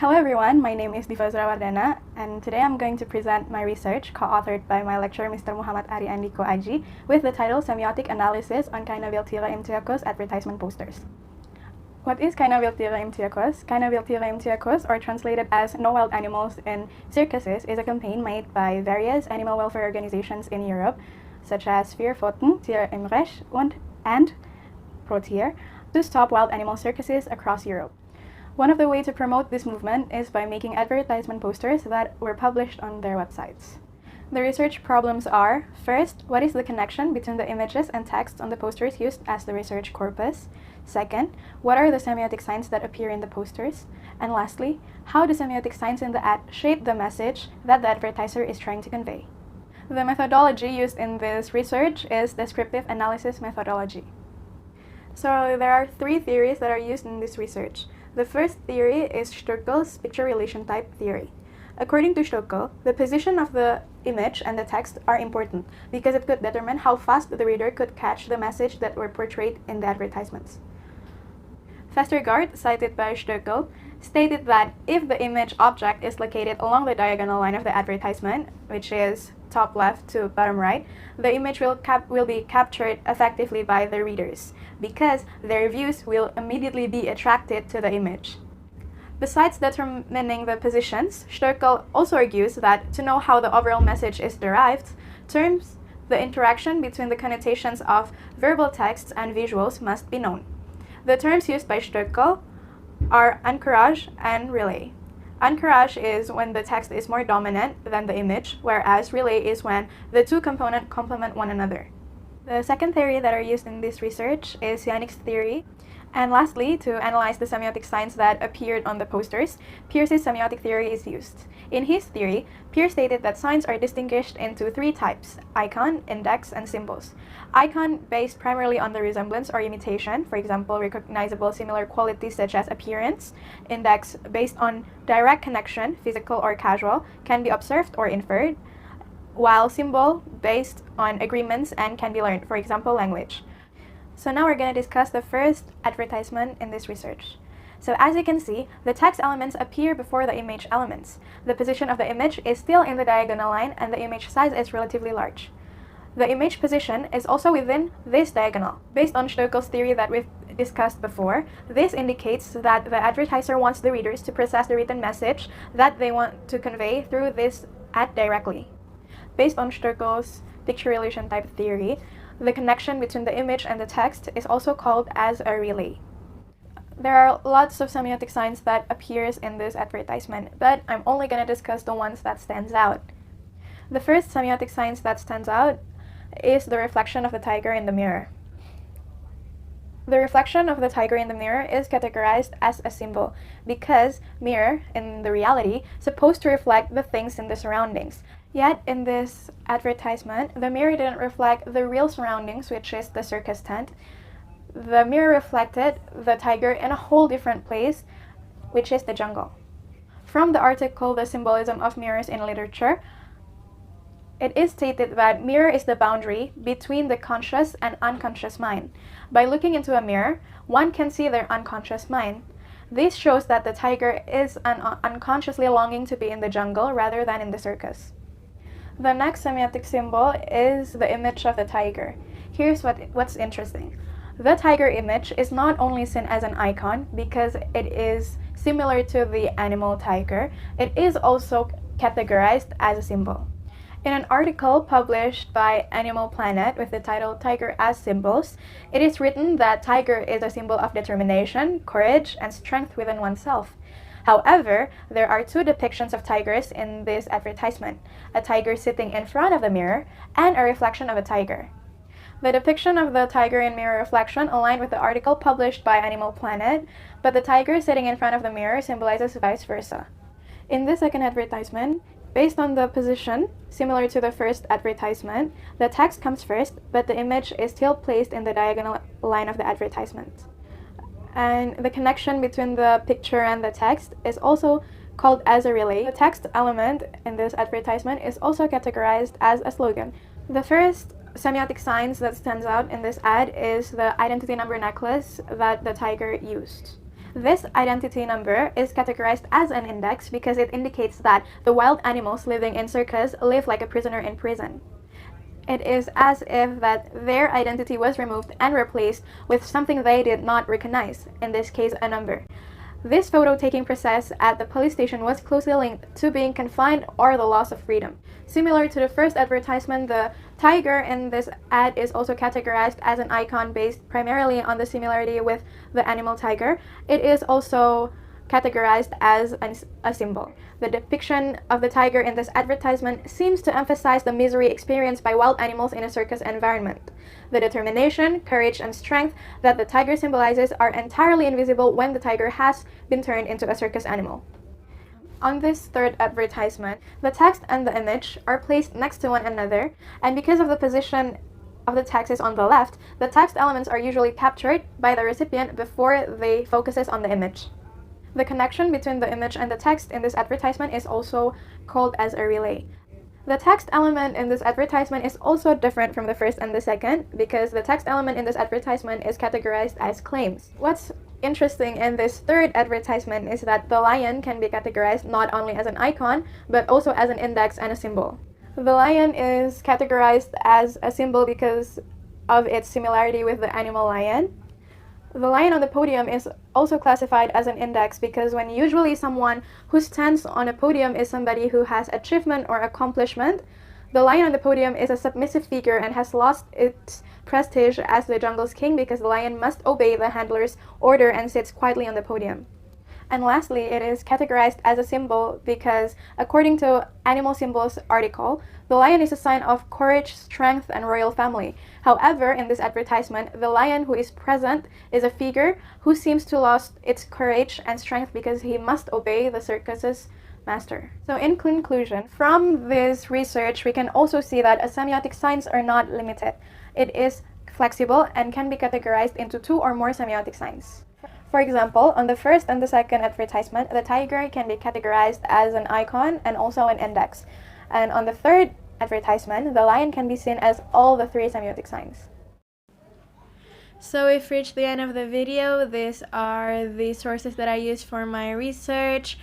Hello everyone, my name is Diva Azura Wardana, and today I'm going to present my research co-authored by my lecturer Mr. Muhammad Arie Andhiko Ajie with the title Semiotic Analysis on Keine Wildtiere im Zirkus Advertisement Posters. What is Keine Wildtiere im Zirkus? Keine Wildtiere im Zirkus, or translated as No Wild Animals in Circuses, is a campaign made by various animal welfare organizations in Europe, such as Vier Pfoten, Recht, and ProTier, to stop wild animal circuses across Europe. One of the ways to promote this movement is by making advertisement posters that were published on their websites. The research problems are, first, what is the connection between the images and text on the posters used as the research corpus? Second, what are the semiotic signs that appear in the posters? And lastly, how do semiotic signs in the ad shape the message that the advertiser is trying to convey? The methodology used in this research is descriptive analysis methodology. So there are three theories that are used in this research. The first theory is Sturkel's picture relation type theory. According to Sturkel, the position of the image and the text are important because it could determine how fast the reader could catch the message that were portrayed in the advertisements. Vestergaard, cited by Sturkel, stated that if the image object is located along the diagonal line of the advertisement, which is top left to bottom right, the image will be captured effectively by the readers because their views will immediately be attracted to the image. Besides determining the positions, Sturkel also argues that to know how the overall message is derived, terms the interaction between the connotations of verbal texts and visuals must be known. The terms used by Sturkel are anchorage and relay. Anchorage is when the text is more dominant than the image, whereas relay is when the two components complement one another. The second theory that are used in this research is Yannick's theory. And lastly, to analyze the semiotic signs that appeared on the posters, Peirce's semiotic theory is used. In his theory, Peirce stated that signs are distinguished into three types: icon, index, and symbols. Icon based primarily on the resemblance or imitation, for example, recognizable similar qualities such as appearance. Index based on direct connection, physical or casual, can be observed or inferred, while symbol based on agreements and can be learned, for example, language. So now we're going to discuss the first advertisement in this research. So as you can see, the text elements appear before the image elements. The position of the image is still in the diagonal line and the image size is relatively large. The image position is also within this diagonal. Based on Sturkel's theory that we've discussed before, this indicates that the advertiser wants the readers to process the written message that they want to convey through this ad directly. Based on Sturkel's picture relation type theory, the connection between the image and the text is also called as a relay. There are lots of semiotic signs that appears in this advertisement, but I'm only going to discuss the ones that stands out. The first semiotic signs that stands out is the reflection of the tiger in the mirror. The reflection of the tiger in the mirror is categorized as a symbol because mirror, in the reality, is supposed to reflect the things in the surroundings. Yet, in this advertisement, the mirror didn't reflect the real surroundings, which is the circus tent. The mirror reflected the tiger in a whole different place, which is the jungle. From the article, The Symbolism of Mirrors in Literature, it is stated that mirror is the boundary between the conscious and unconscious mind. By looking into a mirror, one can see their unconscious mind. This shows that the tiger is unconsciously longing to be in the jungle rather than in the circus. The next semiotic symbol is the image of the tiger. Here's what's interesting. The tiger image is not only seen as an icon because it is similar to the animal tiger, it is also categorized as a symbol. In an article published by Animal Planet with the title Tiger as Symbols, it is written that tiger is a symbol of determination, courage, and strength within oneself. However, there are two depictions of tigers in this advertisement: a tiger sitting in front of the mirror and a reflection of a tiger. The depiction of the tiger in mirror reflection aligned with the article published by Animal Planet, but the tiger sitting in front of the mirror symbolizes vice versa. In this second advertisement, based on the position, similar to the first advertisement, the text comes first, but the image is still placed in the diagonal line of the advertisement. And the connection between the picture and the text is also called as a relay. The text element in this advertisement is also categorized as a slogan. The first semiotic signs that stands out in this ad is the identity number necklace that the tiger used. This identity number is categorized as an index because it indicates that the wild animals living in circus live like a prisoner in prison. It is as if that their identity was removed and replaced with something they did not recognize, in this case a number. This photo-taking process at the police station was closely linked to being confined or the loss of freedom. Similar to the first advertisement, the tiger in this ad is also categorized as an icon based primarily on the similarity with the animal tiger. It is also categorized as a symbol. The depiction of the tiger in this advertisement seems to emphasize the misery experienced by wild animals in a circus environment. The determination, courage, and strength that the tiger symbolizes are entirely invisible when the tiger has been turned into a circus animal. On this third advertisement, the text and the image are placed next to one another, and because of the position of the text is on the left, the text elements are usually captured by the recipient before they focuses on the image. The connection between the image and the text in this advertisement is also called as a relay. The text element in this advertisement is also different from the first and the second because the text element in this advertisement is categorized as claims. What's interesting in this third advertisement is that the lion can be categorized not only as an icon but also as an index and a symbol. The lion is categorized as a symbol because of its similarity with the animal lion. The lion on the podium is also classified as an index because when usually someone who stands on a podium is somebody who has achievement or accomplishment, the lion on the podium is a submissive figure and has lost its prestige as the jungle's king because the lion must obey the handler's order and sits quietly on the podium. And lastly, it is categorized as a symbol because, according to Animal Symbols article, the lion is a sign of courage, strength, and royal family. However, in this advertisement, the lion who is present is a figure who seems to lost its courage and strength because he must obey the circus's master. So in conclusion, from this research, we can also see that semiotic signs are not limited. It is flexible and can be categorized into two or more semiotic signs. For example, on the first and the second advertisement, the tiger can be categorized as an icon and also an index. And on the third advertisement, the lion can be seen as all the three semiotic signs. So we've reached the end of the video. These are the sources that I used for my research.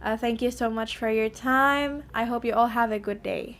Thank you so much for your time. I hope you all have a good day.